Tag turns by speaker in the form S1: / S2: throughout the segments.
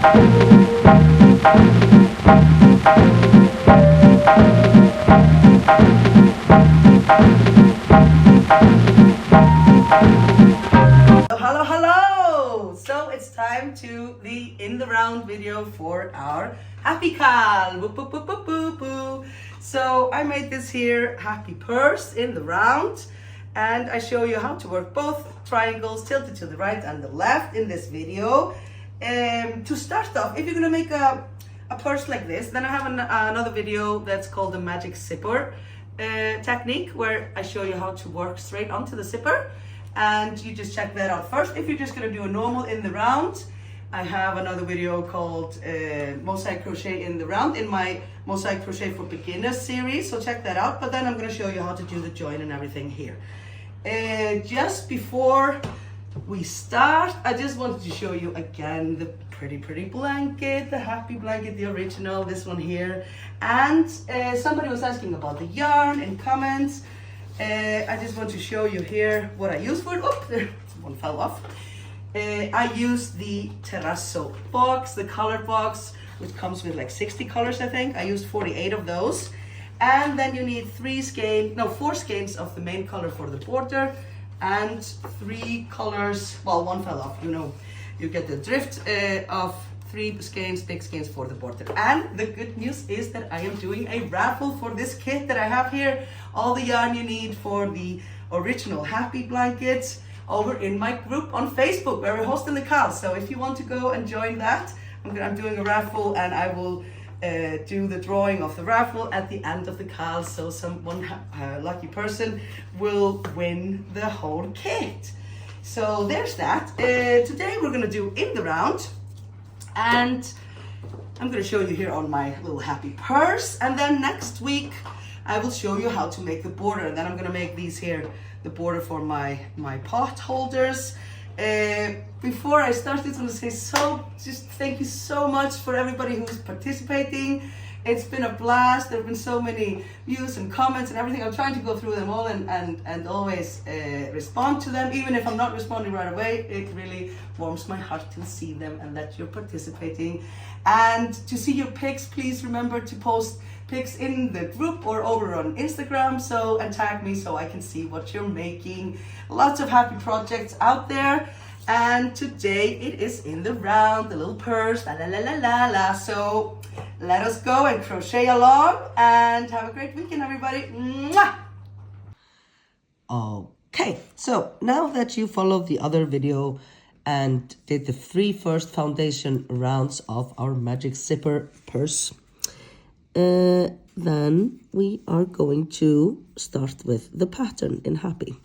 S1: Hello, hello! So it's time to the in the round video for our happy cal. Whoop, whoop, whoop, whoop, whoop, whoop. So I made this here happy purse in the round, and I show you how to work both triangles tilted to the right and the left in this video. To start off, if you're gonna make a purse like this, then I have another video that's called the magic zipper technique, where I show you how to work straight onto the zipper, and you just check that out first. If you're just gonna do a normal in the round, I have another video called mosaic crochet in the round in my mosaic crochet for beginners series, so check that out. But then I'm gonna show you how to do the join and everything here. Just before we start, I just wanted to show you again the pretty blanket, the happy blanket, the original, this one here. And somebody was asking about the yarn in comments. I just want to show you here what I use for it. Oh, there, one fell off. I use the Terrazzo box, the color box, which comes with like 60 colors, I think. I used 48 of those. And then you need 4 skeins of the main color for the border, and 3 colors, well, one fell off, you get the drift of 3 skeins, big skeins for the border. And the good news is that I am doing a raffle for this kit that I have here. All the yarn you need for the original happy blankets over in my group on Facebook, where we're hosting the cal. So if you want to go and join that, I'm doing a raffle, and I will do the drawing of the raffle at the end of the cal. So one lucky person will win the whole kit. So there's that. Today we're gonna do in the round, and I'm gonna show you here on my little happy purse. And then next week I will show you how to make the border. And then I'm gonna make these here, the border for my pot holders. Before I start, I just want to say just thank you so much for everybody who's participating. It's been a blast. There have been so many views and comments and everything. I'm trying to go through them all and always respond to them. Even if I'm not responding right away, it really warms my heart to see them and that you're participating. And to see your pics, please remember to post pics in the group or over on Instagram, and tag me so I can see what you're making. Lots of happy projects out there. And today it is in the round, the little purse, la la la la la la. So let us go and crochet along, and have a great weekend, everybody. Mwah! Okay, so now that you followed the other video and did the 3 first foundation rounds of our magic zipper purse, then we are going to start with the pattern in happy.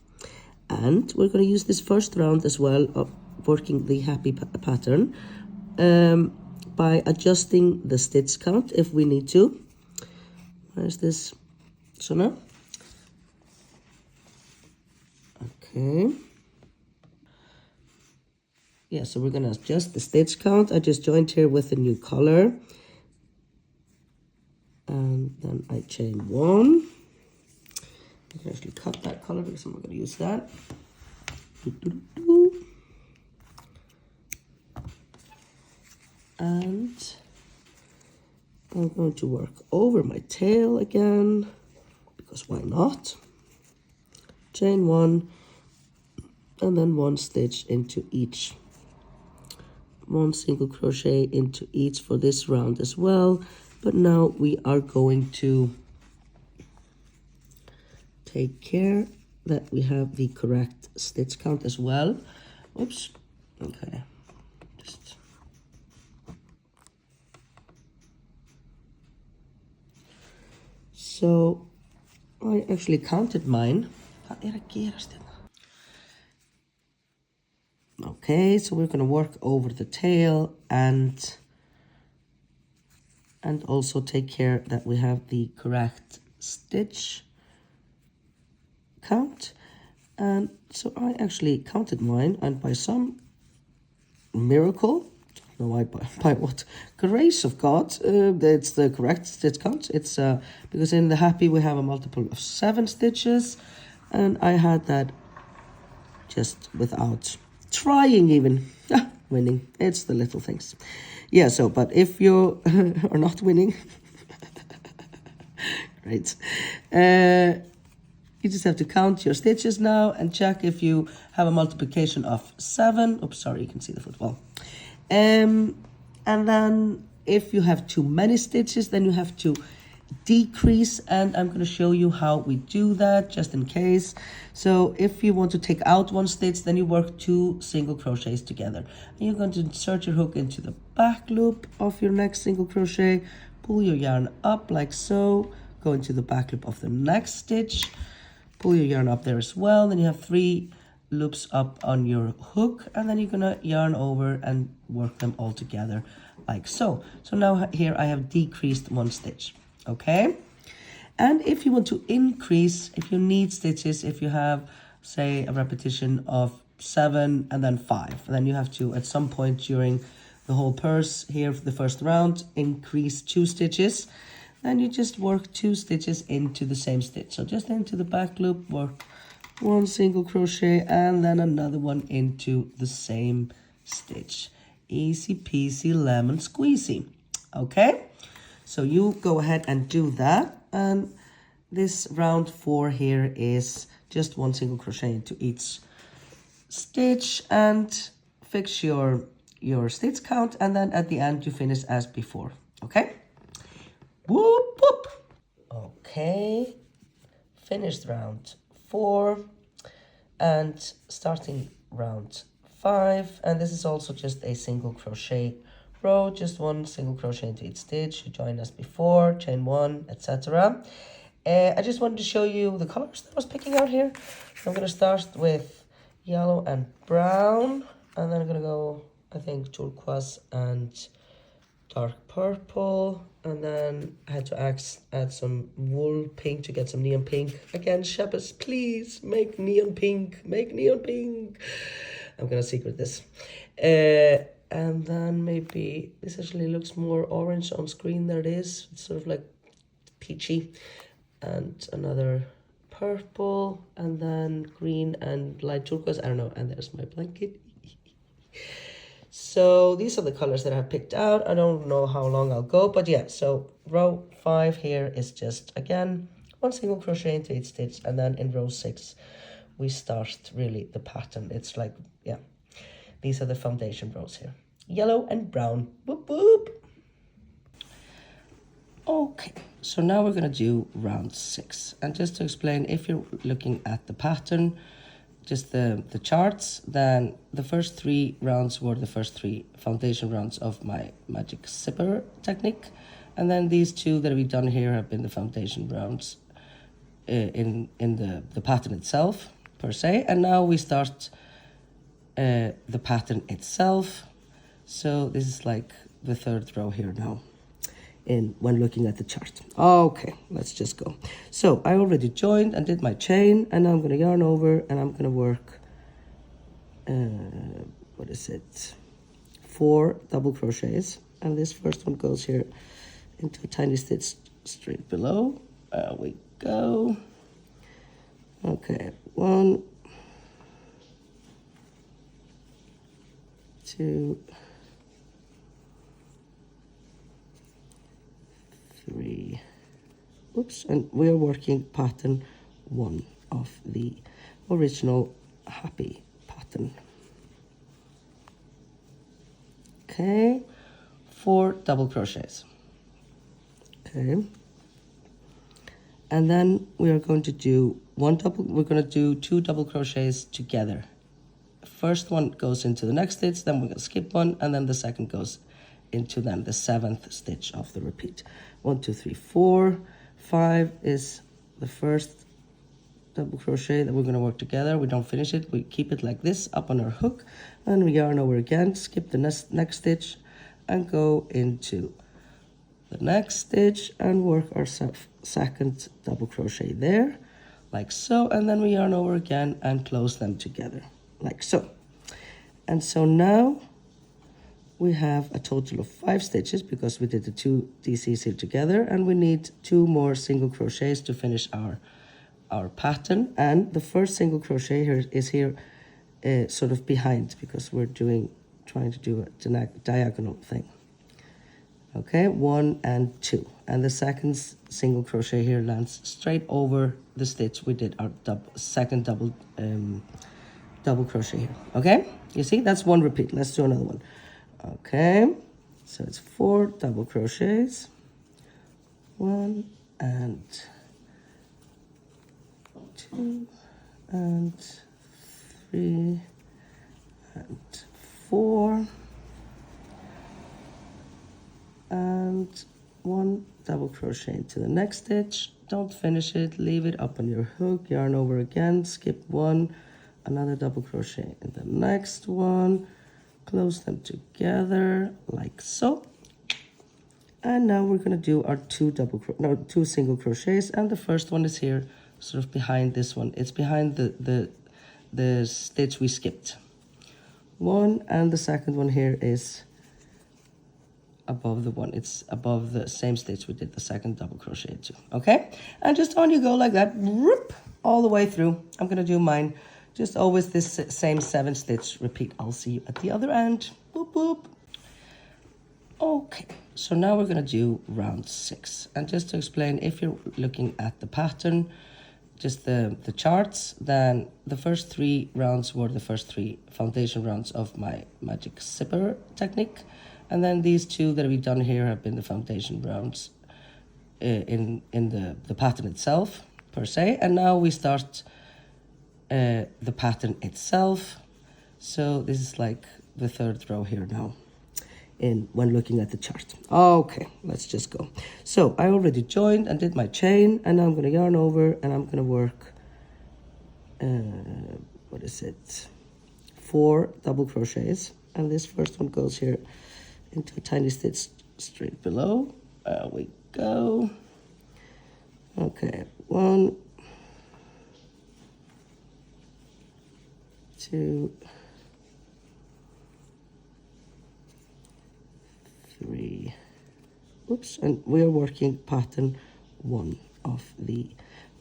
S1: And we're going to use this first round as well of working the happy pattern by adjusting the stitch count if we need to. Where's this? So now, okay. Yeah, so we're going to adjust the stitch count. I just joined here with a new color. And then I chain 1. I can actually cut that color because I'm not going to use that. And I'm going to work over my tail again, because why not? Chain 1, and then 1 stitch into each. 1 single crochet into each for this round as well. But now we are going to take care that we have the correct stitch count as well. Oops. Okay. So I actually counted mine. Okay, so we're going to work over the tail and also take care that we have the correct stitch count. And so I actually counted mine, and by some miracle, I don't know why, by what grace of God, it's the correct stitch count. It's because in the happy we have a multiple of 7 stitches, and I had that just without trying even. winning. It's the little things. Yeah, so, but if you are not winning, great. You just have to count your stitches now and check if you have a multiplication of 7. Oops, sorry, you can see the football. And then if you have too many stitches, then you have to decrease, and I'm going to show you how we do that just in case. So if you want to take out one stitch, then you work 2 single crochets together. And you're going to insert your hook into the back loop of your next single crochet, pull your yarn up like so, go into the back loop of the next stitch, pull your yarn up there as well. Then you have 3 loops up on your hook, and then you're gonna yarn over and work them all together like so. So now here I have decreased 1 stitch, okay? And if you want to increase, if you need stitches, if you have, say, a repetition of 7 and then 5, then you have to, at some point during the whole purse here for the first round, increase 2 stitches. Then you just work 2 stitches into the same stitch. So just into the back loop, work 1 single crochet and then another one into the same stitch. Easy peasy lemon squeezy. Okay, so you go ahead and do that. And this round 4 here is just 1 single crochet into each stitch and fix your stitch count, and then at the end you finish as before. Okay, whoop whoop. Okay, finished round 4 and starting round 5, and this is also just a single crochet row, just 1 single crochet into each stitch. You join as before, chain 1, etc. I just wanted to show you the colors that I was picking out here. I'm going to start with yellow and brown, and then I'm going to go, I think, turquoise and dark purple, and then I had to add some wool pink to get some neon pink. Again, shepherds, please make neon pink, make neon pink. I'm gonna secret this. And then maybe this actually looks more orange on screen. There it is. It's sort of like peachy. And another purple, and then green and light turquoise. I don't know. And there's my blanket. So these are the colors that I have picked out. I don't know how long I'll go, but yeah, so row 5 here is just, again, 1 single crochet into each stitch, and then in row 6 we start really the pattern. It's like, yeah, these are the foundation rows here. Yellow and brown, whoop whoop. Okay, so now we're gonna do round 6. And just to explain, if you're looking at the pattern, just the charts, then the first 3 rounds were the first 3 foundation rounds of my magic zipper technique, and then these 2 that we've done here have been the foundation rounds in the pattern itself per se. And now we start the pattern itself. So this is like the 3rd row here now when looking at the chart. Okay, let's just go. So I already joined and did my chain, and now I'm going to yarn over and I'm going to work what is it, 4 double crochets, and this first one goes here into a tiny stitch straight below. There we go. Okay, 1, 2, 3. Oops, and we're working pattern 1 of the original happy pattern. Okay, 4 double crochets. Okay, and then we are going to do we're going to do 2 double crochets together. First one goes into the next stitch, then we're going to skip 1, and then the second goes into then the 7th stitch of the repeat. 1, 2, 3, 4, 5 is the first double crochet that we're going to work together. We don't finish it, we keep it like this up on our hook, and we yarn over again, skip the next stitch and go into the next stitch and work our second double crochet there like so, and then we yarn over again and close them together like so. And so now we have a total of 5 stitches because we did the 2 DCs here together, and we need 2 more single crochets to finish our pattern. And the first single crochet here is here sort of behind, because we're doing trying to do a diagonal thing. Okay, 1 and 2, and the second single crochet here lands straight over the stitch we did our second double crochet here. Okay, you see, that's one repeat. Let's do another one. Okay, so it's 4 double crochets, 1 and 2 and 3 and 4 and 1 double crochet into the next stitch. Don't finish it, leave it up on your hook, yarn over again, skip 1, another double crochet in the next one, close them together like so. And now we're going to do our two single crochets, and the first one is here, sort of behind this one. It's behind the stitch we skipped. 1, and the second one here is above the one. It's above the same stitch we did the second double crochet into. Okay, and just on you go like that, whoop, all the way through. I'm going to do mine. Just always this same 7 stitch repeat. I'll see you at the other end. Boop, boop. Okay, so now we're going to do round 6. And just to explain, if you're looking at the pattern, just the charts, then the first 3 rounds were the first 3 foundation rounds of my magic zipper technique. And then these 2 that we've done here have been the foundation rounds in the pattern itself, per se. And now we start the pattern itself. So this is like the 3rd row here now when looking at the chart. Okay, let's just go. So I already joined and did my chain, and now I'm going to yarn over and I'm going to work 4 double crochets, and this first one goes here into a tiny stitch straight below. There we go. Okay, 1, 2, 3. Oops, and we are working pattern 1 of the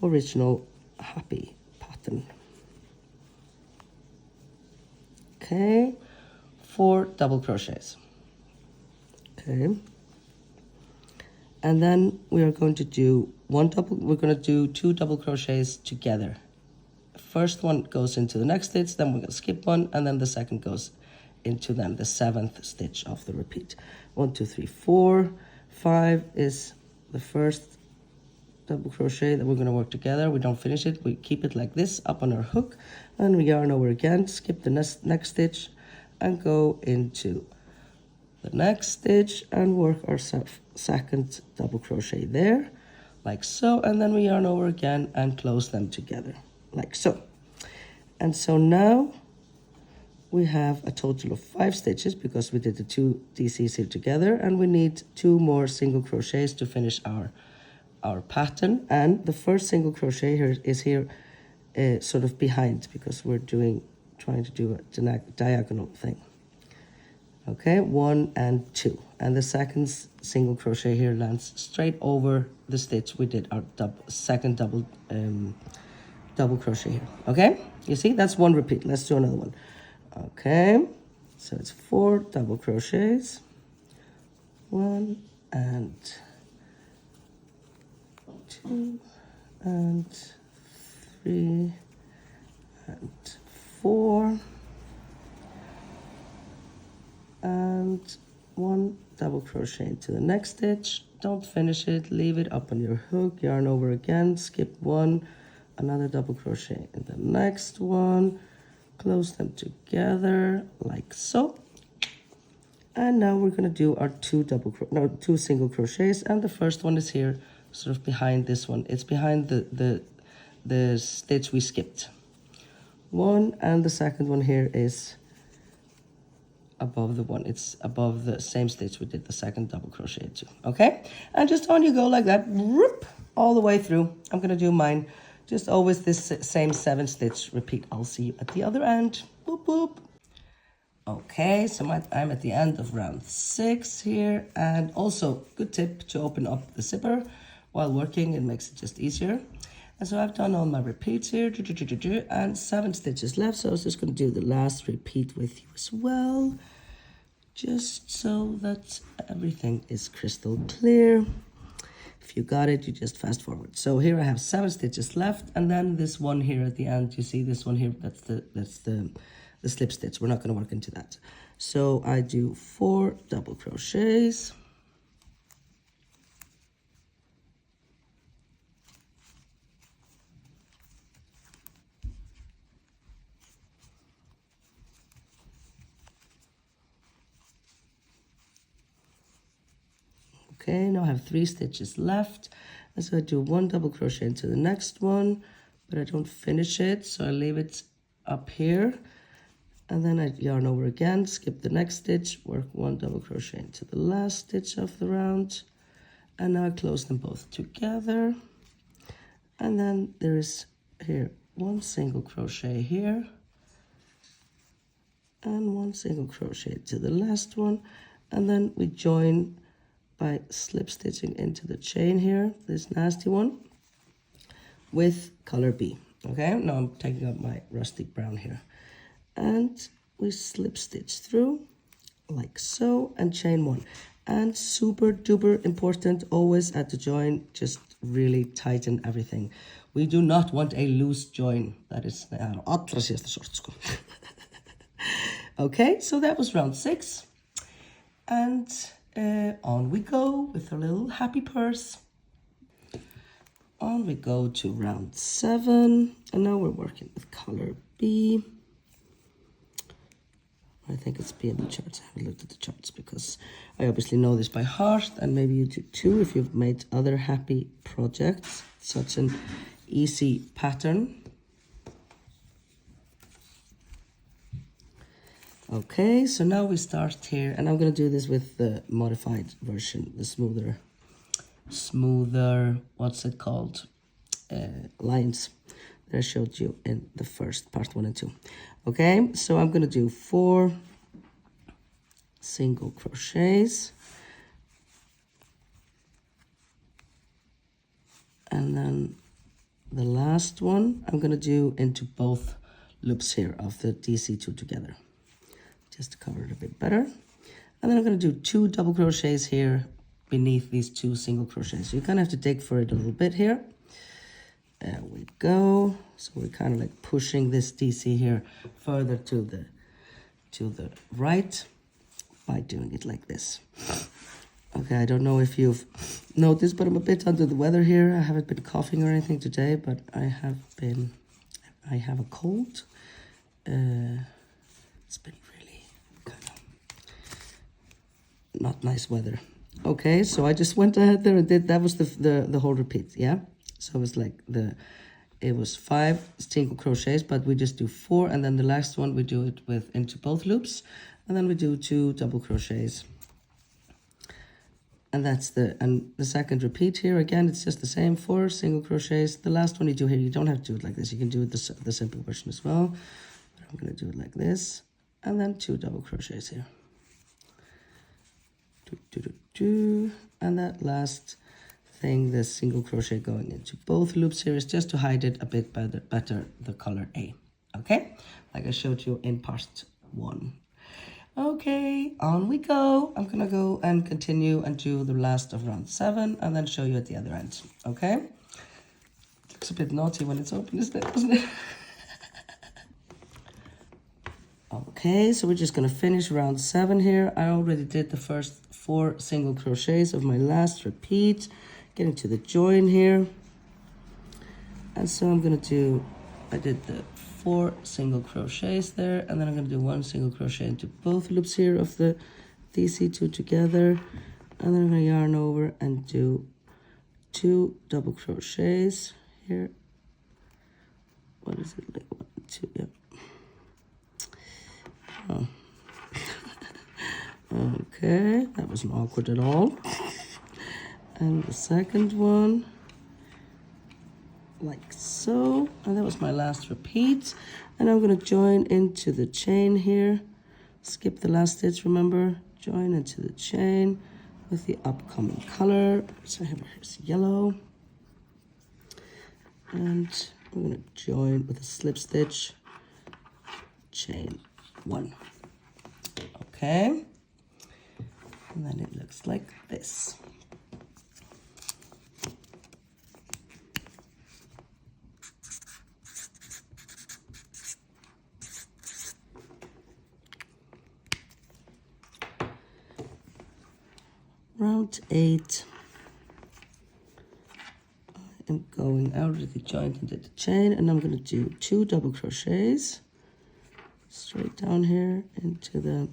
S1: original happy pattern. Okay, 4 double crochets. Okay, and then we are going to do we're going to do 2 double crochets together. First one goes into the next stitch, then we're going to skip 1, and then the second goes into then the 7th stitch of the repeat. 1, 2, 3, 4, 5 is the first double crochet that we're going to work together. We don't finish it, we keep it like this up on our hook, and we yarn over again, skip the next stitch, and go into the next stitch and work our second double crochet there, like so, and then we yarn over again and close them together, like so. And so now we have a total of 5 stitches because we did the 2 DCs here together, and we need 2 more single crochets to finish our pattern. And the first single crochet here is here sort of behind, because we're trying to do a diagonal thing. Okay, 1 and 2, and the second single crochet here lands straight over the stitch we did our second double crochet here. Okay, you see, that's one repeat. Let's do another one. Okay, so it's 4 double crochets, 1 and 2 and 3 and 4 and 1 double crochet into the next stitch. Don't finish it, leave it up on your hook, yarn over again, skip 1, another double crochet in the next one, close them together like so. And now we're going to do our 2 single crochets, and the first one is here, sort of behind this one. It's behind the stitch we skipped. 1, and the second one here is above the one. It's above the same stitch we did the second double crochet into. Okay, and just on you go like that, whoop, all the way through. I'm going to do mine. Just always this same 7 stitch repeat. I'll see you at the other end. Boop, boop. Okay, so I'm at the end of round 6 here, and also good tip to open up the zipper while working. It makes it just easier. And so I've done all my repeats here, and 7 stitches left, so I was just going to do the last repeat with you as well. just so that everything is crystal clear. If you got it, you just fast forward. So here I have 7 stitches left, and then this one here at the end, you see this one here, that's the slip stitch. We're not going to work into that. So I do 4 double crochets. Okay, now I have 3 stitches left. And so I do 1 double crochet into the next one, but I don't finish it, so I leave it up here. And then I yarn over again, skip the next stitch, work 1 double crochet into the last stitch of the round. And now I close them both together. And then there is here 1 single crochet here. And 1 single crochet to the last one. And then we join by slip stitching into the chain here, this nasty one, with color B. Okay, now I'm taking up my rusty brown here. And we slip stitch through like so and chain 1. And super duper important, always at the join, just really tighten everything. We do not want a loose join. That is allra síðasta sort, sko. Okay, so that was round 6. And on we go with our little happy purse. On we go to round 7. And now we're working with color B. I think it's B in the charts. I haven't looked at the charts because I obviously know this by heart, and maybe you do too if you've made other happy projects. Such an easy pattern. Okay, so now we start here, and I'm going to do this with the modified version, the smoother, what's it called, lines that I showed you in the first part 1 and 2. Okay, so I'm going to do 4 single crochets, and then the last one I'm going to do into both loops here of the DC2 together, just to cover it a bit better. And then I'm going to do 2 double crochets here beneath these 2 single crochets. So you kind of have to dig for it a little bit here. There we go. So we're kind of like pushing this DC here further to the right by doing it like this. Okay, I don't know if you've noticed, but I'm a bit under the weather here. I haven't been coughing or anything today, but I have a cold. It's been really kind of not nice weather. Okay, so I just went ahead there and did, that was the whole repeat, yeah? So it was like it was 5 single crochets, but we just do 4, and then the last one we do it with into both loops, and then we do 2 double crochets. And that's the second repeat here. Again, it's just the same, 4 single crochets. The last one you do here, you don't have to do it like this. You can do it the simple version as well. But I'm going to do it like this, and then 2 double crochets here. And that last thing, the single crochet going into both loops here, is just to hide it a bit better the color A. Okay, like I showed you in part 1. Okay, on we go. I'm gonna go and continue and do the last of round 7 and then show you at the other end. Okay, it looks a bit naughty when it's open, doesn't it? Okay, so we're just gonna finish round 7 here. I already did the first 4 single crochets of my last repeat, getting to the join here. And so I'm gonna do, I did the 4 single crochets there, and then I'm gonna do 1 single crochet into both loops here of the DC2 together, and then I'm gonna yarn over and do 2 double crochets here. What is it, like 1, 2, yeah. Oh. Okay, that wasn't awkward at all. And the second one, like so, and that was my last repeat. And I'm going to join into the chain here, skip the last stitch, remember, join into the chain with the upcoming color. So here's yellow, and I'm going to join with a slip stitch, chain 1. Okay, And then it looks like this. Round 8. I'm going out of the joint into the chain, and I'm going to do 2 double crochets straight down here into the,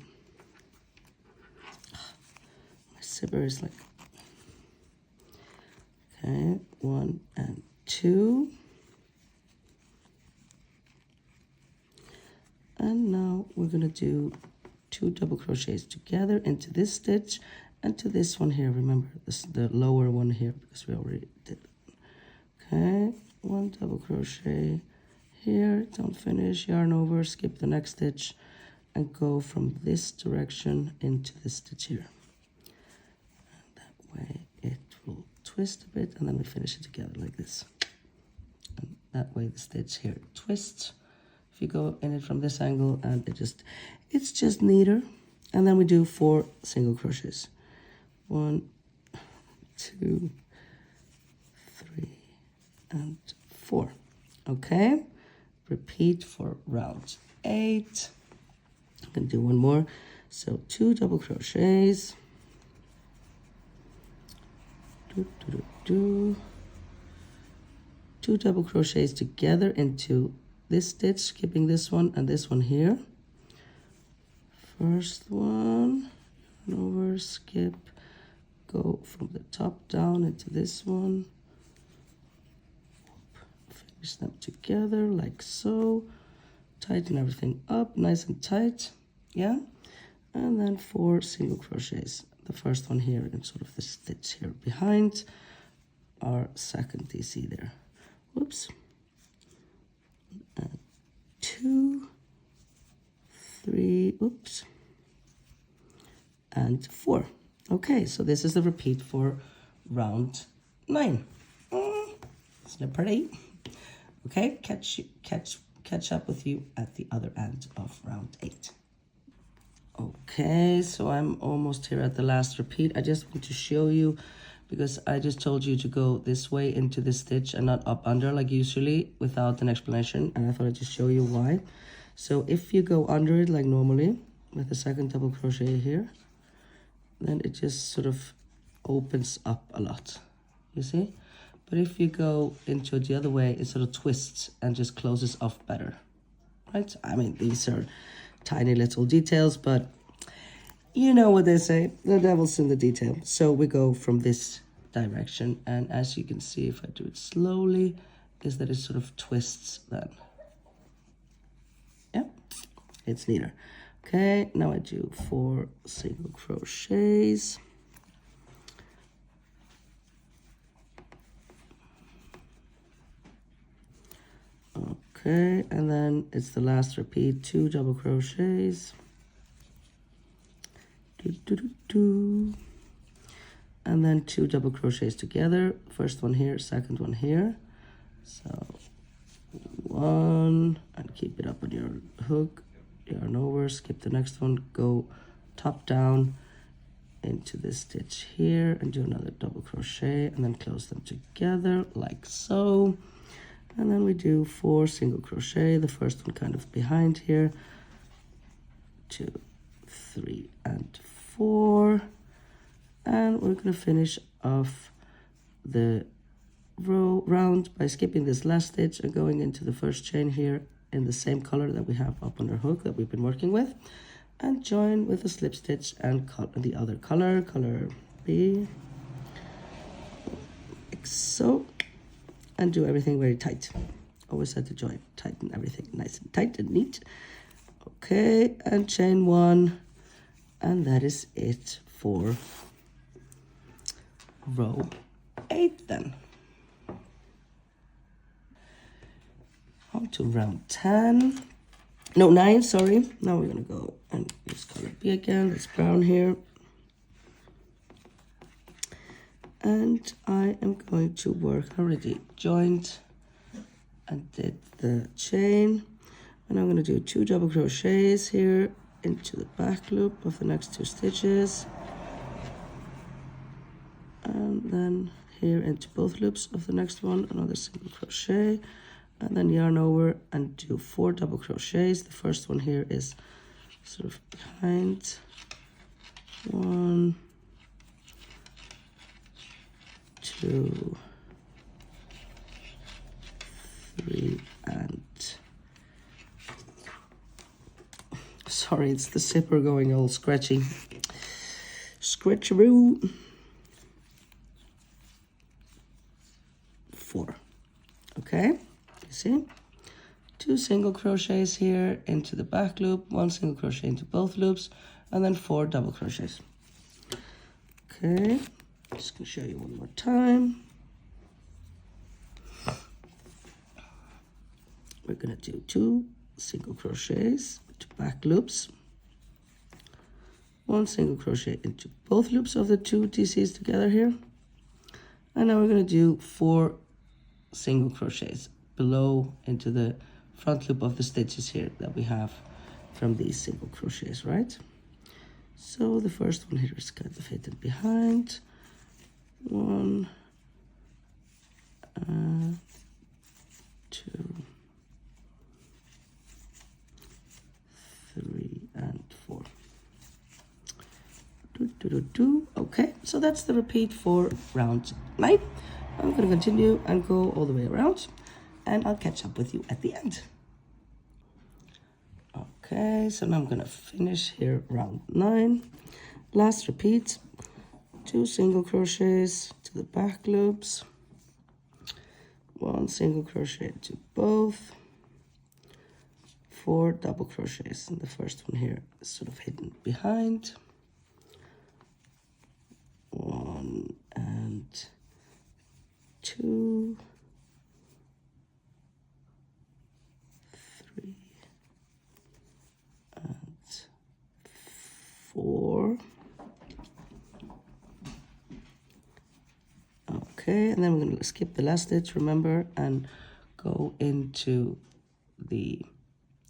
S1: my zipper is like, okay, 1 and 2. And now we're going to do 2 double crochets together into this stitch and to this one here. Remember, this the lower one here because we already did it. Okay, 1 double crochet here, don't finish, yarn over, skip the next stitch, and go from this direction into this stitch here. And that way it will twist a bit, and then we finish it together like this. And that way the stitch here twists. If you go in it from this angle, and it's just neater. And then we do 4 single crochets. 1, 2, 3, and 4. Okay, repeat for round 8. I'm gonna do one more. So 2 double crochets. 2 double crochets together into this stitch, skipping this one and this one here. First one, yarn over, skip, go from the top down into this one. Finish them together like so. Tighten everything up nice and tight, yeah? And then 4 single crochets. The first one here in sort of the stitch here behind our second DC there. Whoops. 2, 3, oops, and 4. Okay, so this is the repeat for round 9. Isn't it pretty? Okay, catch up with you at the other end of round 8. Okay, so I'm almost here at the last repeat. I just want to show you, because I just told you to go this way into the stitch and not up under like usually without an explanation, and I thought I'd just show you why. So if you go under it like normally with the second double crochet here, then it just sort of opens up a lot, you see? But if you go into it the other way, it sort of twists and just closes off better, right? I mean, these are tiny little details, but you know what they say, the devil's in the detail. So we go from this direction, and as you can see, if I do it slowly, is that it sort of twists then. Yeah, it's neater. Okay, now I do 4 single crochets. Okay, and then it's the last repeat, 2 double crochets. And then 2 double crochets together. First one here, second one here. So 1, and keep it up on your hook, yarn over, skip the next one, go top down into this stitch here and do another double crochet, and then close them together like so. And then we do 4 single crochet, the first one kind of behind here, 2, 3, and 4. And we're going to finish off the round by skipping this last stitch and going into the first chain here in the same color that we have up on our hook that we've been working with, and join with a slip stitch and the other color B, like so, and do everything very tight. Always had to join, tighten everything nice and tight and neat. Okay, and chain 1, and that is it for row 8 then. On to round 10. No, 9, sorry. Now we're gonna go and use color B again. It's brown here. And I am going to work, I already joined and did the chain. And I'm gonna do 2 double crochets here into the back loop of the next 2 stitches. then here into both loops of the next one, another single crochet, and then yarn over and do 4 double crochets. The first one here is sort of behind, 1, 2, 3, and sorry, it's the zipper going all scratchy. Scratcheroo. 4. Okay, you see? 2 single crochets here into the back loop, 1 single crochet into both loops, and then 4 double crochets. Okay, just gonna show you one more time. We're gonna do 2 single crochets to back loops, 1 single crochet into both loops of the 2 TCs together here, and now we're gonna do 4 single crochets below into the front loop of the stitches here that we have from these single crochets, right? So the first one here is kind of hidden behind, 1, 2, 3, and 4. Okay, so that's the repeat for round 9. I'm going to continue and go all the way around, and I'll catch up with you at the end. Okay, so now I'm going to finish here round 9. Last repeat, 2 single crochets to the back loops, 1 single crochet to both, 4 double crochets, and the first one here is sort of hidden behind, 1 and 2, 3, and 4. Okay, and then we're going to skip the last stitch, remember, and go into the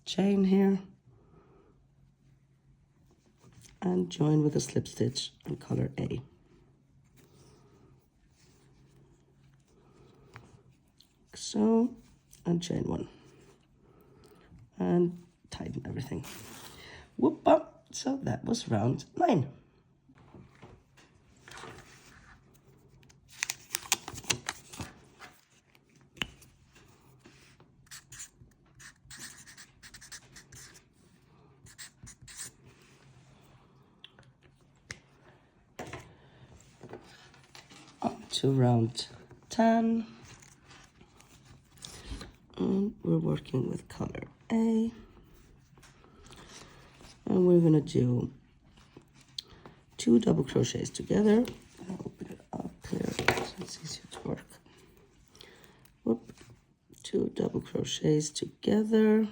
S1: chain here and join with a slip stitch in color A. So, and chain 1 and tighten everything. Whoop up. So that was round 9. On to round 10. And we're working with color A. And we're going to do 2 double crochets together. I'll open it up here so it's easier to work. Whoop. 2 double crochets together.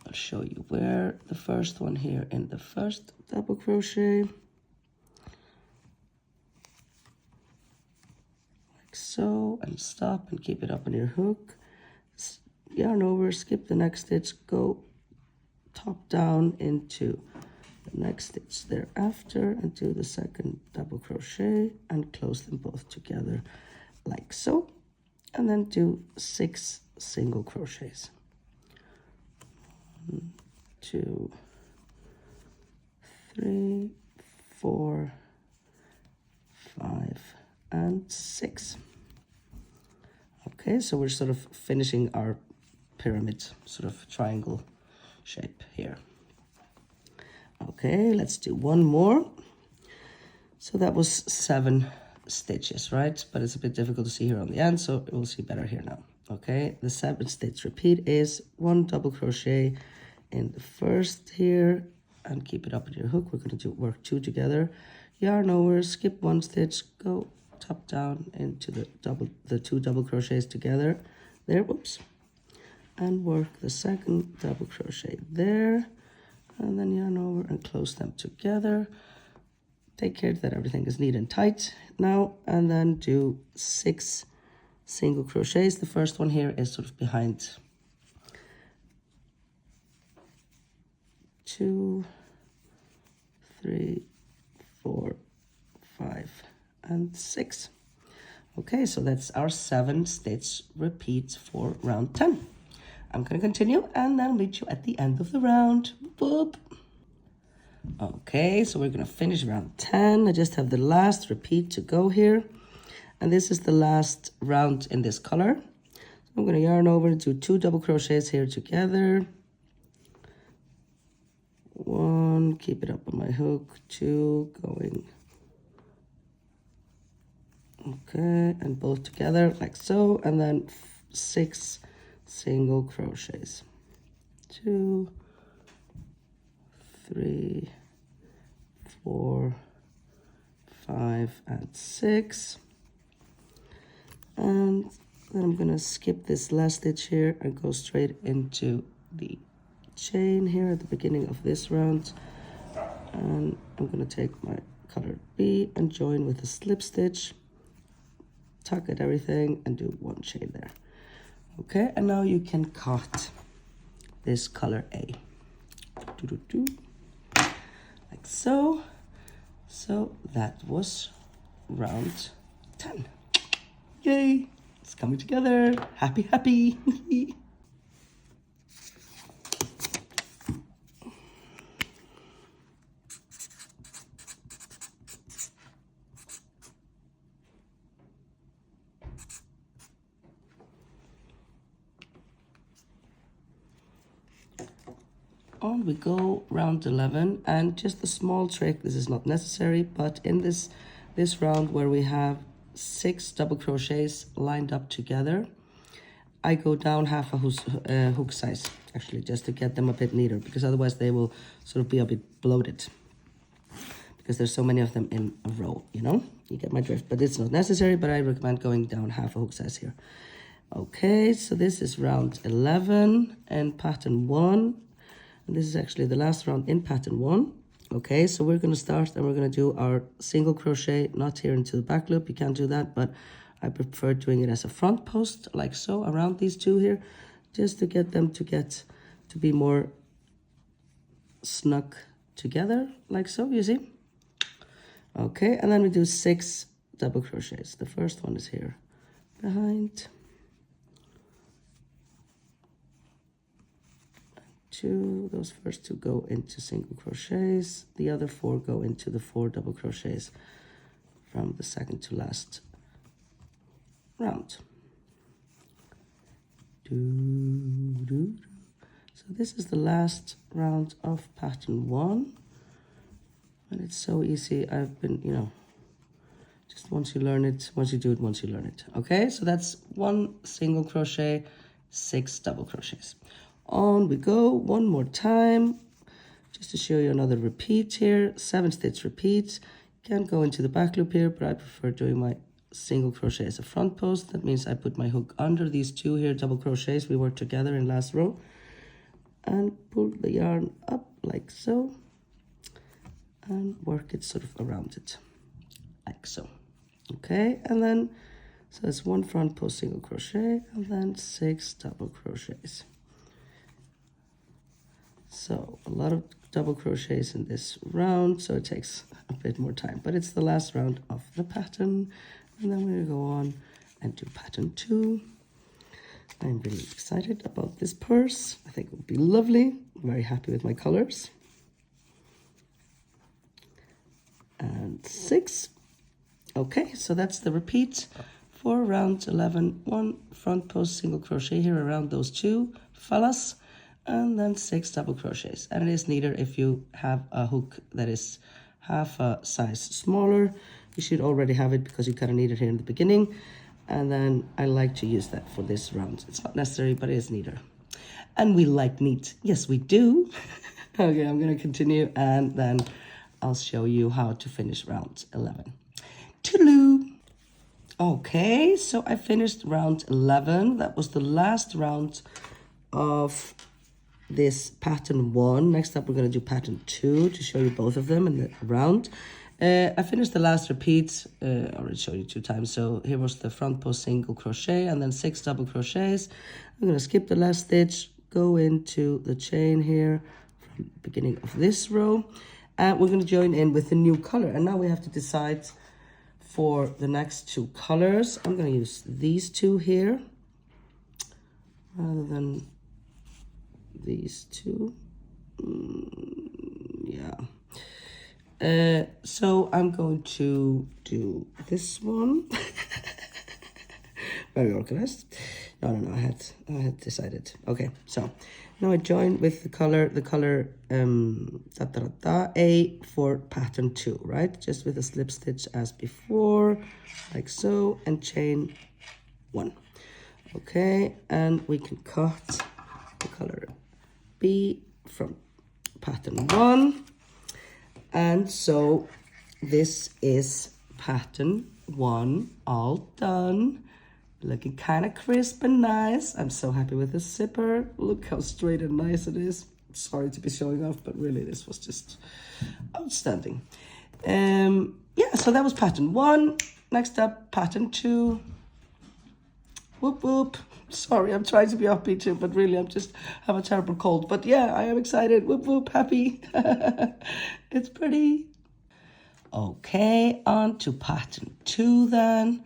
S1: I'll show you where. The first one here in the first double crochet. Like so, and stop and keep it up on your hook. Yarn over, skip the next stitch, go top down into the next stitch thereafter and do the second double crochet and close them both together like so, and then do 6 single crochets. 1, 2, 3, 4, 5, and 6. Okay, so we're sort of finishing our pyramid, sort of triangle shape here. Okay, let's do one more. So that was 7 stitches, right? But it's a bit difficult to see here on the end, so we'll see better here now. Okay, the 7 stitch repeat is 1 double crochet in the first here and keep it up in your hook. We're going to work 2 together. Yarn over, skip 1 stitch, go top down into the 2 double crochets together there, whoops, and work the second double crochet there, and then yarn over and close them together. Take care that everything is neat and tight now, and then do 6 single crochets. The first one here is sort of behind 2, 3, 4, 5, and 6. Okay, so that's our 7 stitch repeat for round 10. I'm going to continue and then meet you at the end of the round. Boop. Okay, so we're going to finish round 10. I just have the last repeat to go here. And this is the last round in this color. So I'm going to yarn over and do 2 double crochets here together. 1, keep it up on my hook, 2, going. Okay, and both together like so, and then 6 single crochets. 2, 3, 4, 5, and 6. And then I'm gonna skip this last stitch here and go straight into the chain here at the beginning of this round. And I'm gonna take my colored B and join with a slip stitch, tuck at everything, and do 1 chain there. Okay, and now you can cut this color A. Like so. So that was round 10. Yay! It's coming together. Happy, happy. On we go, round 11, and just a small trick. This is not necessary, but in this round where we have 6 double crochets lined up together, I go down half a hook size, actually, just to get them a bit neater, because otherwise they will sort of be a bit bloated, because there's so many of them in a row, you know? You get my drift, but it's not necessary, but I recommend going down half a hook size here. Okay, so this is round 11 and pattern 1. And this is actually the last round in pattern 1. Okay, so we're going to start and we're going to do our single crochet, not here into the back loop. You can't do that, but I prefer doing it as a front post, like so, around these 2 here, just to get them to be more snug together, like so, you see? Okay, and then we do 6 double crochets. The first one is here behind. 2, those first 2 go into single crochets, the other 4 go into the 4 double crochets from the second to last round. So this is the last round of pattern 1, and it's so easy. I've been, you know, just once you learn it, once you do it, once you learn it. Okay, so that's 1 single crochet, 6 double crochets. On we go, one more time, just to show you another repeat here, 7 stitch repeats. You can go into the back loop here, but I prefer doing my single crochet as a front post. That means I put my hook under these 2 here double crochets we worked together in last row, and pull the yarn up like so, and work it sort of around it, like so. Okay, and then, so it's 1 front post single crochet, and then 6 double crochets. So a lot of double crochets in this round, so it takes a bit more time, but it's the last round of the pattern. And then we're going to go on and do pattern 2. I'm really excited about this purse. I think it will be lovely. I'm very happy with my colors. And 6. Okay, so that's the repeat for round 11. 1 front post single crochet here around those 2 fellas, and then 6 double crochets. And it is neater if you have a hook that is half a size smaller. You should already have it because you kind of need it here in the beginning. And then I like to use that for this round. It's not necessary, but it is neater. And we like neat. Yes, we do. Okay, I'm going to continue and then I'll show you how to finish round 11. Toodaloo! Okay, so I finished round 11. That was the last round of this pattern 1. Next up, we're going to do pattern 2 to show you both of them in the round. I finished the last repeat. I already showed you 2 times. So here was the front post single crochet and then 6 double crochets. I'm going to skip the last stitch, go into the chain here from the beginning of this row. And we're going to join in with the new color. And now we have to decide for the next two colors, I'm going to use these two here rather than these two. Yeah. So I'm going to do this one. Very organized. No, I had decided. Okay, so now I join with the color A for pattern 2, right? Just with a slip stitch as before, like so, and chain 1. Okay, and we can cut the color B from pattern 1. And so this is pattern 1 all done. Looking kind of crisp and nice. I'm so happy with the zipper. Look how straight and nice it is. Sorry to be showing off, but really this was just outstanding. Yeah, so that was pattern 1. Next up, pattern 2. Whoop whoop. Sorry, I'm trying to be upbeat too, but really I'm just have a terrible cold. But yeah, I am excited. Whoop whoop, happy. It's pretty. Okay, on to pattern 2 then.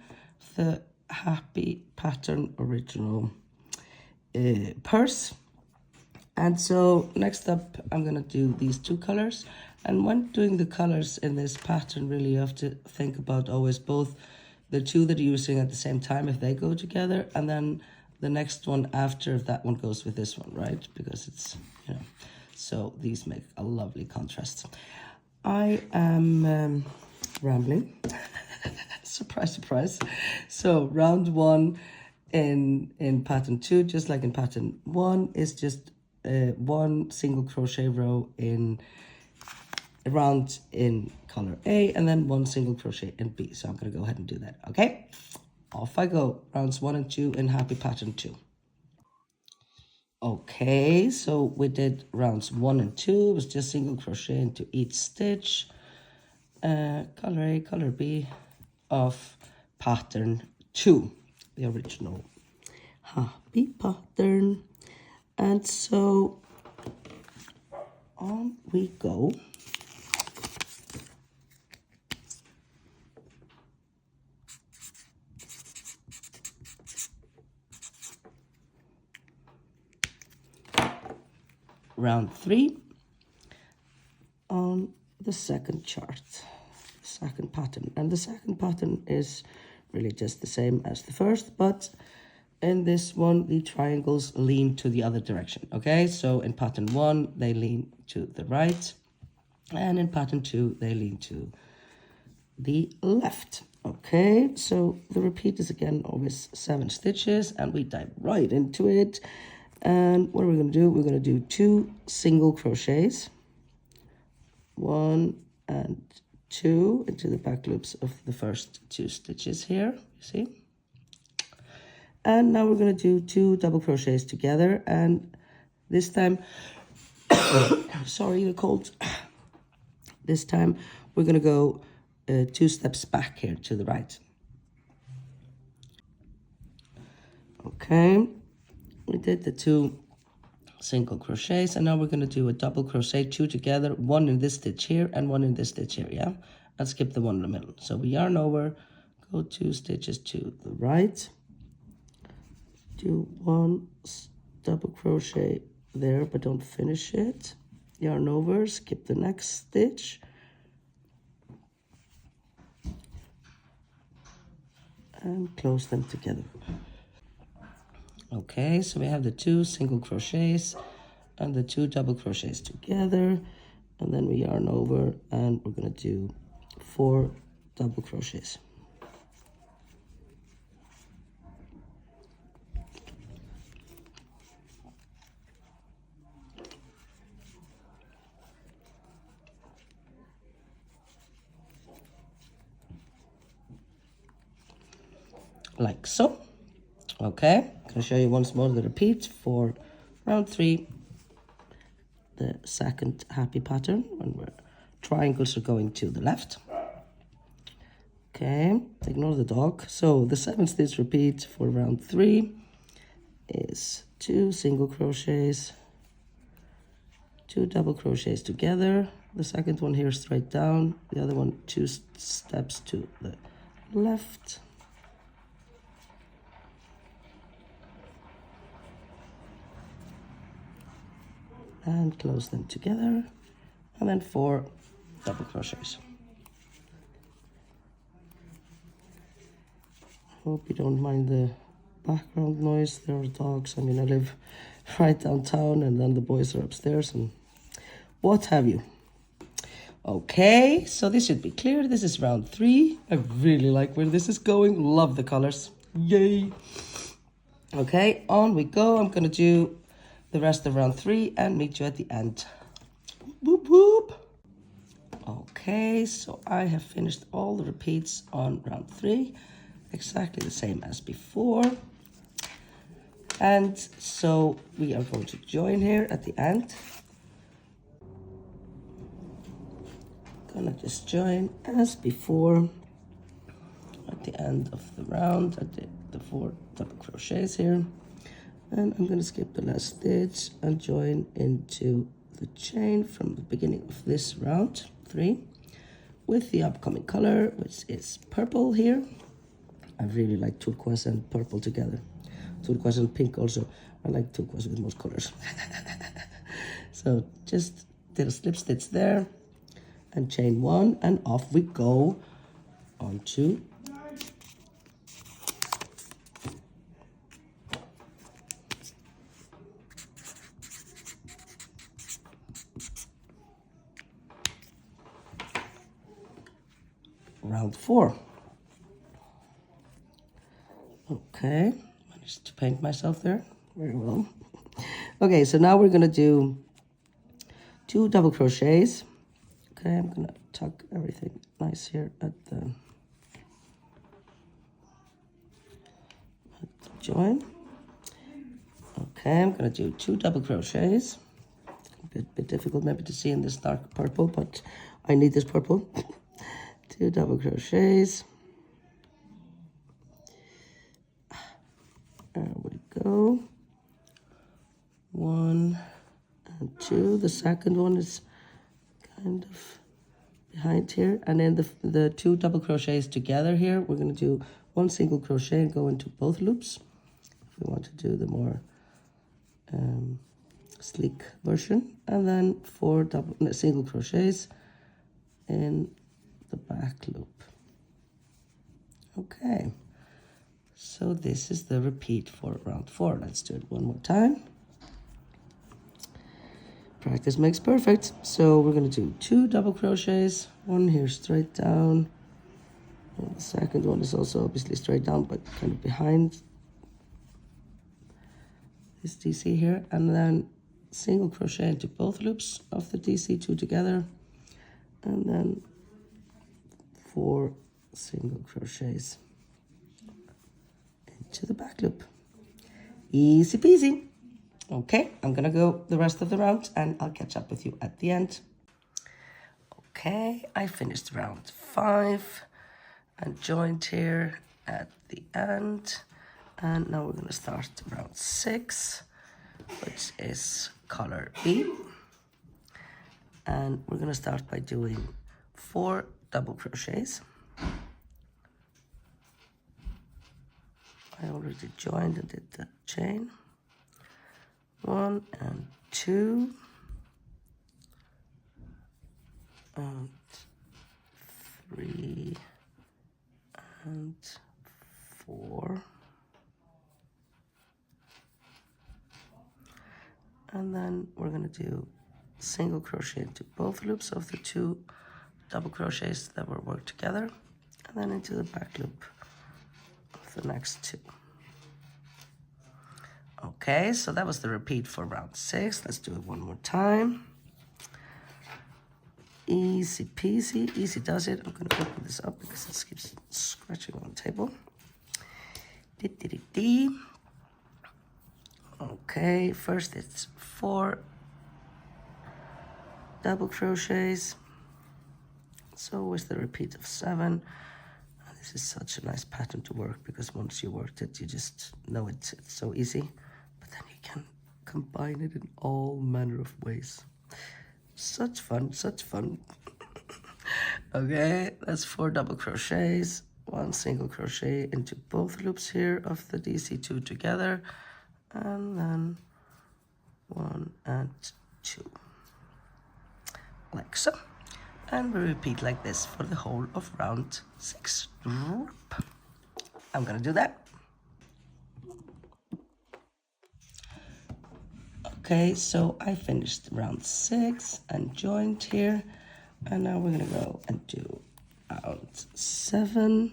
S1: The happy pattern original purse. And so next up I'm gonna do these two colors, and when doing the colors in this pattern, really you have to think about always both the two that you're using at the same time, if they go together, and then the next one after, if that one goes with this one, right? Because it's, you know, so these make a lovely contrast. I am rambling. Surprise, surprise. So round 1 in pattern 2, just like in pattern 1, is just 1 single crochet row in round in color A, and then 1 single crochet in B. So I'm going to go ahead and do that. Okay, off I go. Rounds 1 and 2 in happy pattern 2. Okay, so we did rounds 1 and 2. It was just single crochet into each stitch. Color A, color B of pattern 2, the original happy pattern. And so on we go. Round 3 on the second chart, second pattern. And the second pattern is really just the same as the first, but in this one the triangles lean to the other direction. Okay, so in pattern 1 they lean to the right, and in pattern 2 they lean to the left. Okay, so the repeat is again always 7 stitches, and we dive right into it. And what are we going to do? We're going to do 2 single crochets, 1 and 2 into the back loops of the first 2 stitches here, you see. And now we're going to do 2 double crochets together, and this time sorry, the cold. This time we're going to go 2 steps back here to the right. Okay, we did the 2 single crochets, and now we're going to do a double crochet, 2 together, 1 in this stitch here and 1 in this stitch here, yeah, and skip the one in the middle. So we yarn over, go 2 stitches to the right, do 1 double crochet there, but don't finish it, yarn over, skip the next stitch, and close them together. Okay, so we have the 2 single crochets and the 2 double crochets together, and then we yarn over, and we're going to do 4 double crochets. Like so. Okay, I'm going to show you once more the repeat for round 3, the second happy pattern, when we're triangles are going to the left. Okay, ignore the dog. So the 7 stitch repeat for round 3 is 2 single crochets, 2 double crochets together. The second one here straight down, the other one 2 steps to the left. And close them together, and then 4 double crochets. Hope you don't mind the background noise. There are dogs. I mean, I live right downtown, and then the boys are upstairs and what have you. Okay, so this should be clear. This is round 3. I really like where this is going. Love the colors. Yay. Okay, on we go. I'm gonna do the rest of round 3 and meet you at the end. Whoop whoop. Okay, so I have finished all the repeats on round 3, exactly the same as before. And so we are going to join here at the end. Gonna just join as before at the end of the round at the 4 double crochets here. And I'm going to skip the last stitch and join into the chain from the beginning of this round 3 with the upcoming color, which is purple here. I really like turquoise and purple together. Turquoise and pink also. I like turquoise with most colors. So just did a slip stitch there and chain 1, and off we go onto round 4. Okay, managed to paint myself there very well. Okay, so now we're gonna do 2 double crochets. Okay, I'm gonna tuck everything nice here at the join. Okay, I'm gonna do 2 double crochets. A bit difficult maybe to see in this dark purple, but I need this purple. 2 double crochets. There we go. 1 and 2. The second one is kind of behind here, and then the 2 double crochets together here, we're going to do 1 single crochet and go into both loops if we want to do the more sleek version, and then 4 single crochets in the back loop. Okay, so this is the repeat for round 4. Let's do it one more time. Practice makes perfect. So we're going to do 2 double crochets, 1 here straight down, and the second one is also obviously straight down but kind of behind this DC here, and then single crochet into both loops of the DC, 2 together, and then 4 single crochets into the back loop. Easy peasy. Okay, I'm gonna go the rest of the round and I'll catch up with you at the end. Okay, I finished round 5 and joined here at the end, and now we're gonna start round 6, which is color B, and we're gonna start by doing 4 double crochets. I already joined and did the chain. 1 and 2 and 3 and 4, and then we're going to do single crochet into both loops of the 2 double crochets that were worked together, and then into the back loop of the next 2. Okay, so that was the repeat for round 6. Let's do it one more time. Easy peasy, easy does it. I'm going to open this up because it keeps scratching on the table. Okay, first it's 4 double crochets. It's always the repeat of 7. This is such a nice pattern to work because once you worked it, you just know it. It's so easy. But then you can combine it in all manner of ways. Such fun, such fun. Okay, that's 4 double crochets one single crochet into both loops here of the DC2 together, and then 1 and 2, like so. And we repeat like this for the whole of round 6. I'm gonna do that. Okay, so I finished round 6 and joined here, and now we're gonna go and do round 7.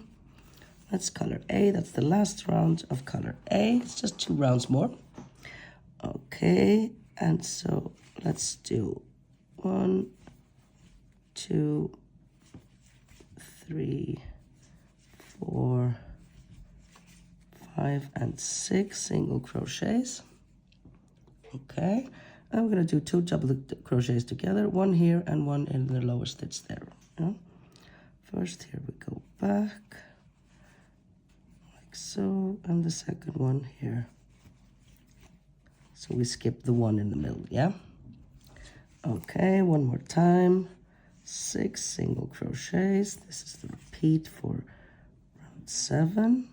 S1: That's color A. That's the last round of color A. It's just 2 rounds more. Okay, and so let's do 1, 2, 3, 4, 5, and 6 single crochets. Okay, and we're gonna do 2 double crochets together, 1 here and 1 in the lower stitch there. Yeah? First here we go back, like so, and the second one here. So we skip the 1 in the middle, yeah? Okay, one more time. 6 single crochets. This is the repeat for round 7.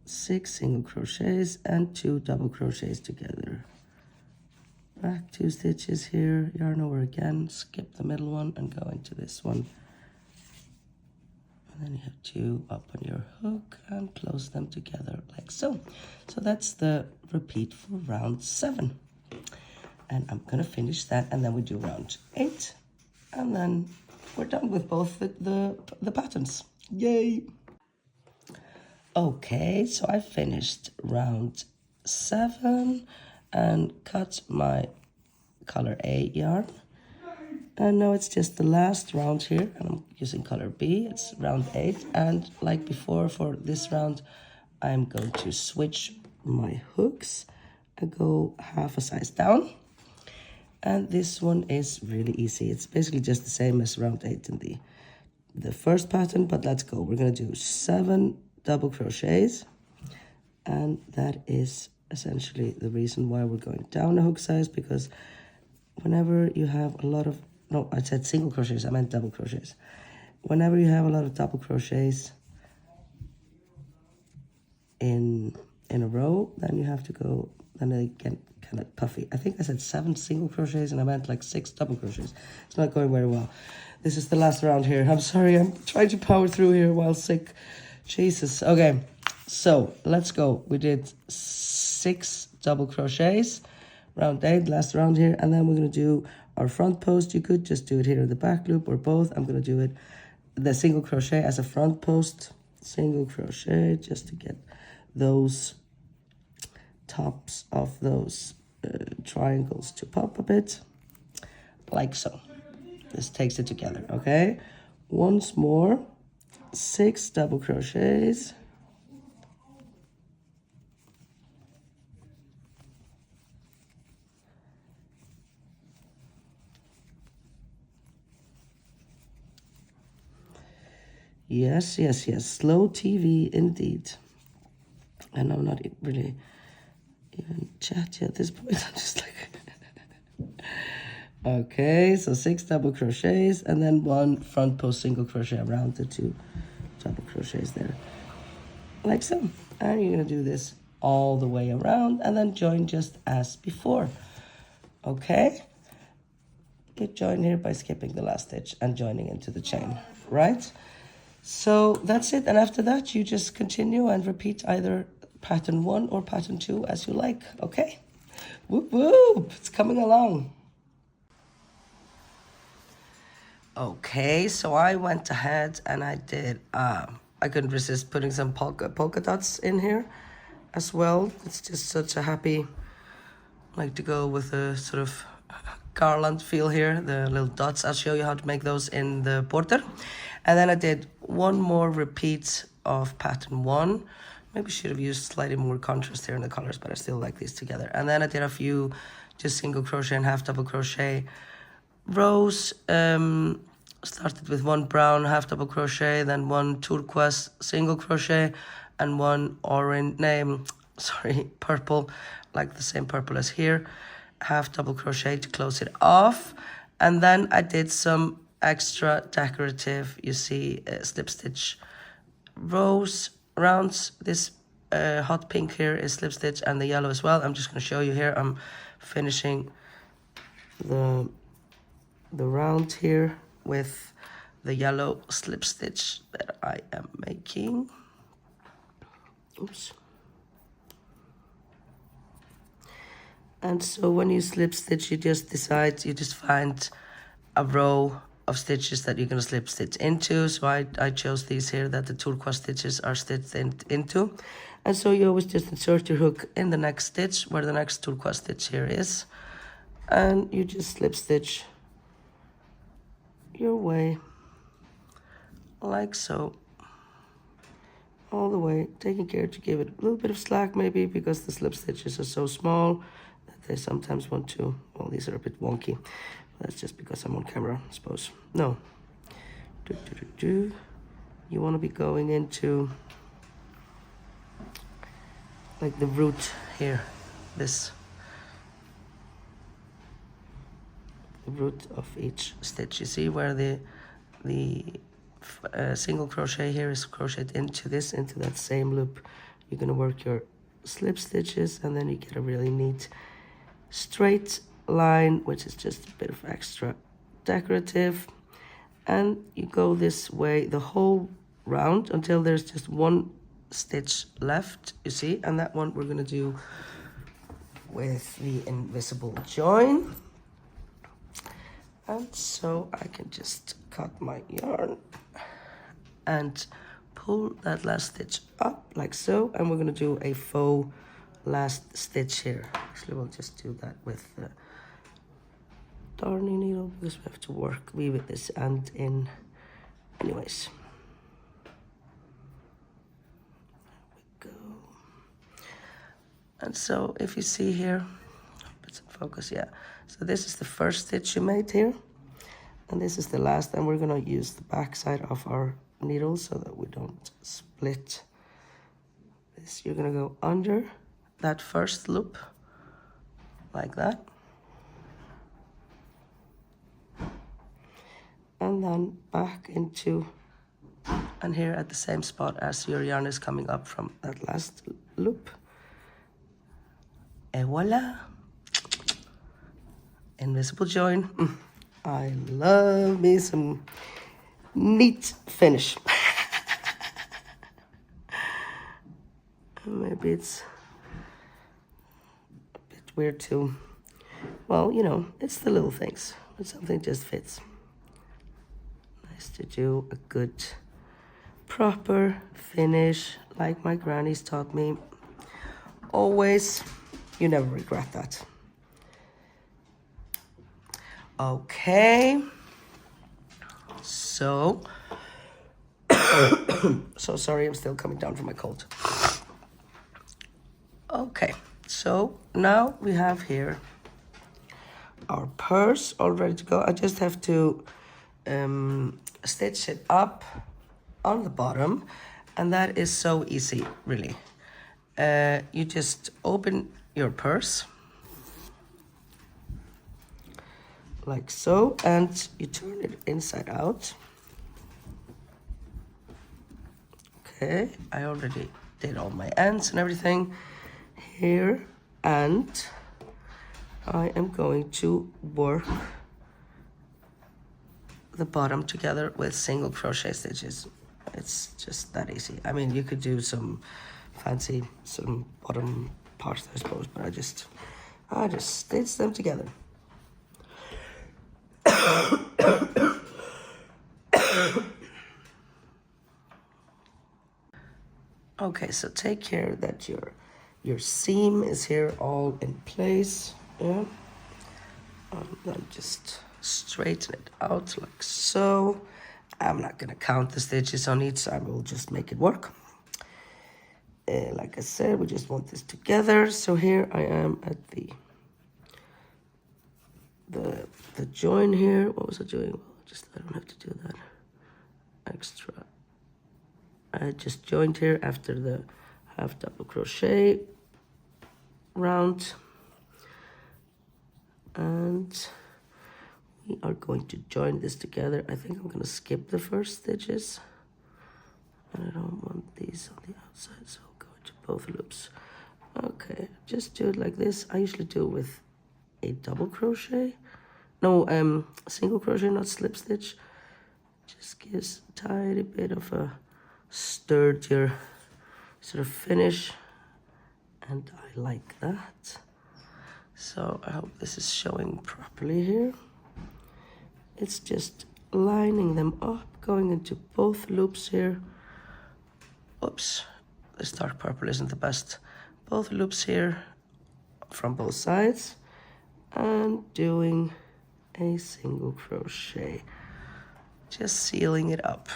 S1: Six single crochets and 2 double crochets together. Back 2 stitches here, yarn over again, skip the middle one and go into this one. And then you have 2 up on your hook and close them together like so. So that's the repeat for round 7. And I'm gonna finish that, and then we do round 8, and then we're done with both the patterns. Yay! Okay, so I finished round 7 and cut my color A yarn. And now it's just the last round here, and I'm using color B. It's round 8, and like before for this round, I'm going to switch my hooks and go half a size down. And this one is really easy. It's basically just the same as round 8 in the first pattern, but let's go. We're gonna do 7 double crochets, and that is essentially the reason why we're going down a hook size, because whenever you have a lot of, no, I said single crochets, I meant double crochets. Whenever you have a lot of double crochets in a row, then you have to go, then they get kind of puffy. I think I said 7 single crochets and I meant like 6 double crochets. It's not going very well. This is the last round here. I'm sorry, I'm trying to power through here while sick. Jesus. Okay, so let's go. We did 6 double crochets, round 8, last round here, and then we're going to do our front post. You could just do it here in the back loop or both. I'm going to do it the single crochet as a front post, single crochet, just to get those tops of those triangles to pop a bit, like so. This takes it together, okay? Once more. 6 double crochets, yes, slow TV indeed. And I'm not really even chatty at this point. I'm just like okay, so 6 double crochets and then 1 front post single crochet around the 2 double crochets there, like so. And you're gonna do this all the way around and then join just as before. Okay, you join here by skipping the last stitch and joining into the chain, right? So that's it, and after that you just continue and repeat either pattern 1 or pattern 2 as you like. Okay, whoop whoop, it's coming along. Okay, so I went ahead and I did, I couldn't resist putting some polka dots in here as well. It's just such a happy, like to go with a sort of garland feel here, the little dots. I'll show you how to make those in the border. And then I did 1 more repeat of pattern 1. Maybe should have used slightly more contrast here in the colors, but I still like these together. And then I did a few just single crochet and half double crochet rows. Started with 1 brown half double crochet, then 1 turquoise single crochet, and 1 orange sorry, purple, like the same purple as here, half double crochet to close it off. And then I did some extra decorative, you see, slip stitch rows rounds. This hot pink here is slip stitch, and the yellow as well. I'm just going to show you here. I'm finishing the round here with the yellow slip stitch that I am making. Oops. And so when you slip stitch, you just find a row of stitches that you're going to slip stitch into. So I chose these here that the turquoise stitches are stitched into. And so you always just insert your hook in the next stitch where the next turquoise stitch here is. And you just slip stitch your way like so, all the way, taking care to give it a little bit of slack maybe, because the slip stitches are so small that they sometimes want to, well, these are a bit wonky. That's just because I'm on camera, I suppose. No. You want to be going into like the root here, the root of each stitch. You see where the single crochet here is crocheted into that same loop. You're going to work your slip stitches, and then you get a really neat straight line, which is just a bit of extra decorative. And you go this way the whole round until there's just one stitch left, you see, and that one we're going to do with the invisible join. And so I can just cut my yarn and pull that last stitch up like so, and we're going to do a faux last stitch here. Actually, we'll just do that with the darning needle because we have to weave with this and in anyways. There we go. And so if you see here, put some focus, yeah. So this is the first stitch you made here, and this is the last, and we're gonna use the back side of our needle so that we don't split this. You're gonna go under that first loop like that, and then back into, and here at the same spot as your yarn is coming up from that last loop. Et voila, invisible join. I love me some neat finish. Maybe it's a bit weird too. Well, you know, it's the little things. When something just fits. Nice to do a good, proper finish, like my grannies taught me. Always, you never regret that. Okay. So, so sorry, I'm still coming down from my cold. Okay, so now we have here our purse all ready to go. I just have to stitch it up on the bottom, and that is so easy, really. You just open your purse like so, and you turn it inside out. Okay, I already did all my ends and everything here, and I am going to work the bottom together with single crochet stitches. It's just that easy. I mean, you could do some fancy bottom parts, I suppose, but I just stitch them together. Okay, so take care that your seam is here all in place. Yeah. Then just straighten it out like so. I'm not gonna count the stitches on each side. We'll just make it work. Like I said, we just want this together. So here I am at the join here. What was I doing? Well, I don't have to do that extra. I just joined here after the half double crochet round. And we are going to join this together. I think I'm going to skip the first stitches. And I don't want these on the outside, so I'll go into both loops. Okay, just do it like this. I usually do it with a double crochet. No, single crochet, not slip stitch. Just gives a tiny bit of a sturdier sort of finish. And I like that. So I hope this is showing properly here. It's just lining them up, going into both loops here. Oops, this dark purple isn't the best. Both loops here from both sides and doing a single crochet, just sealing it up.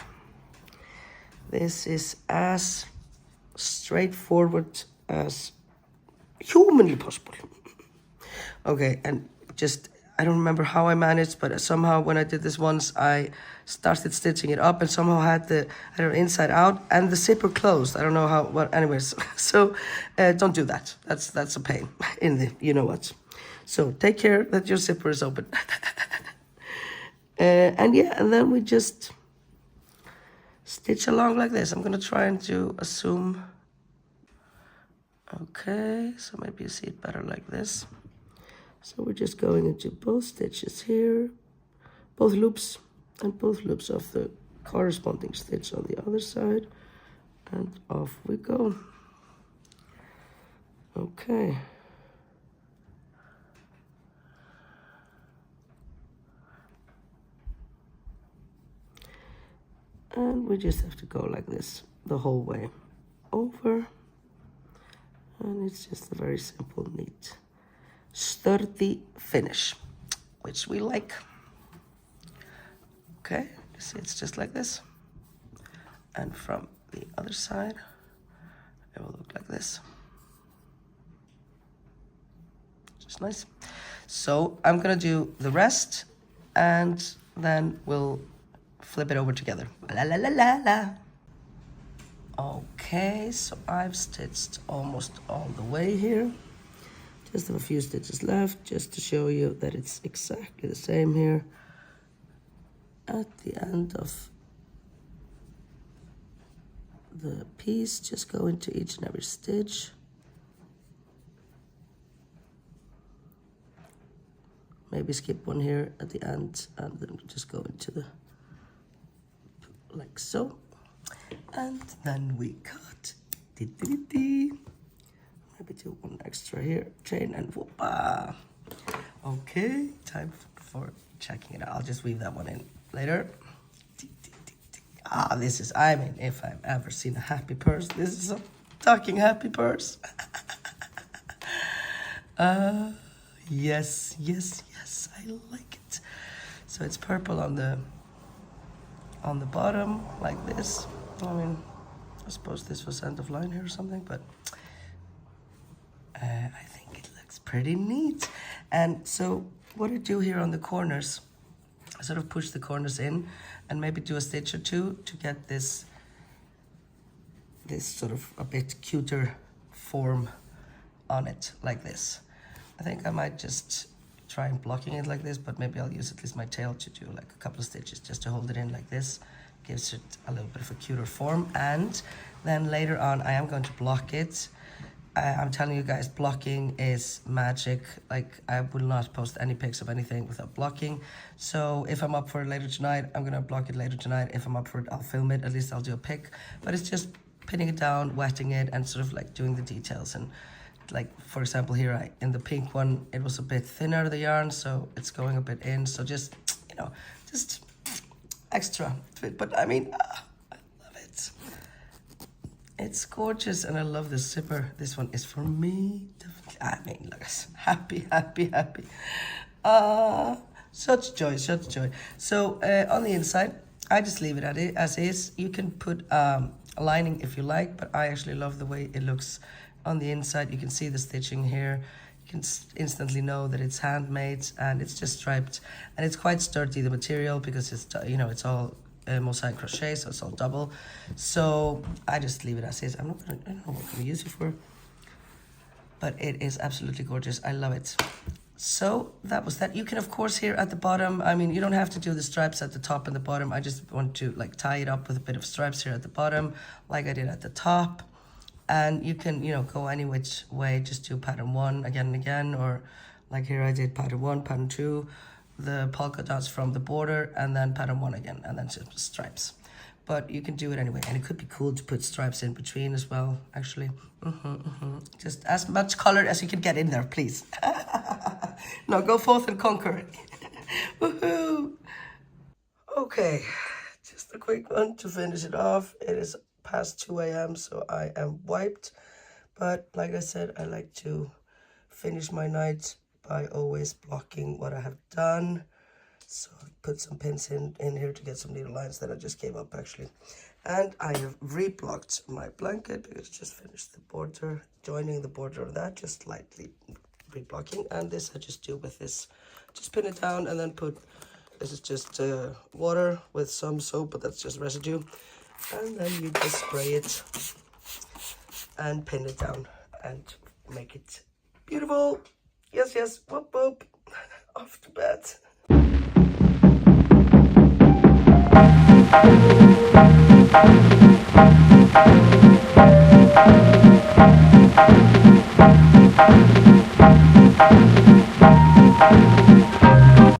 S1: This is as straightforward as humanly possible. Okay, and just, I don't remember how I managed, but somehow when I did this once, I started stitching it up and somehow had the, I don't know, inside out and the zipper closed. I don't know how, well, anyways. So don't do that. That's a pain in the, you know what. So take care that your zipper is open. And yeah, and then we just stitch along like this. I'm gonna try and do a zoom. Okay, so maybe you see it better like this. So we're just going into both stitches here, both loops, and both loops of the corresponding stitch on the other side, and off we go. Okay. And we just have to go like this the whole way over. And it's just a very simple, neat, sturdy finish, which we like. Okay, you see it's just like this. And from the other side, it will look like this. Just nice. So I'm gonna do the rest and then we'll flip it over together. La la la la la. Okay, so I've stitched almost all the way here. Just have a few stitches left just to show you that it's exactly the same here. At the end of the piece, just go into each and every stitch. Maybe skip one here at the end and then just go into the, like so. And then we cut. Maybe do one extra here, chain and whoopah. Okay, time for checking it out. I'll just weave that one in later. Ah, this is, I mean, if I've ever seen a happy purse, this is a talking happy purse. Yes, yes, yes, I like it. So it's purple on the bottom, like this. I mean, I suppose this was end of line here or something, but I think it looks pretty neat. And so what I do here on the corners, I sort of push the corners in and maybe do a stitch or two to get this sort of a bit cuter form on it, like this. I think I might just try and blocking it like this, but maybe I'll use at least my tail to do like a couple of stitches just to hold it in like this. Gives it a little bit of a cuter form. And then later on I am going to block it. I'm telling you guys, blocking is magic. Like, I will not post any pics of anything without blocking. So if I'm up for it later tonight, I'm gonna block it later tonight. If I'm up for it, I'll film it. At least I'll do a pic. But it's just pinning it down, wetting it, and sort of like doing the details. And like, for example, here in the pink one, it was a bit thinner, the yarn, so it's going a bit in. So just, you know, just extra. But I mean, I love it. It's gorgeous, and I love the zipper. This one is for me. I mean, look, happy, happy, happy. Such joy, such joy. So on the inside, I just leave it as is. You can put a lining if you like, but I actually love the way it looks on the inside. You can see the stitching here. You can instantly know that it's handmade, and it's just striped, and it's quite sturdy, the material, because it's, you know, it's all mosaic crochet, so it's all double. So I just leave it as is. I don't know what I'm gonna use it for. but it is absolutely gorgeous. I love it. So that was that. You can, of course, here at the bottom, I mean, you don't have to do the stripes at the top and the bottom. I just want to like tie it up with a bit of stripes here at the bottom, like I did at the top. And you can, you know, go any which way, just do pattern 1 again and again, or like here I did pattern 1, pattern 2, the polka dots from the border, and then pattern 1 again, and then just stripes. But you can do it anyway, and it could be cool to put stripes in between as well, actually. Just as much color as you can get in there, please. Now go forth and conquer it. Woohoo! Okay, just a quick one to finish it off. It is past 2 a.m, so I am wiped. But like I said, I like to finish my night by always blocking what I have done. So I put some pins in here to get some needle lines that I just gave up actually. And I have re-blocked my blanket because I just finished the border, joining the border of that, just lightly re-blocking. And this I just do with this, just pin it down and then put, this is just water with some soap, but that's just residue. And then you just spray it and pin it down and make it beautiful. Yes, yes, whoop, whoop, off to bed. Thank you.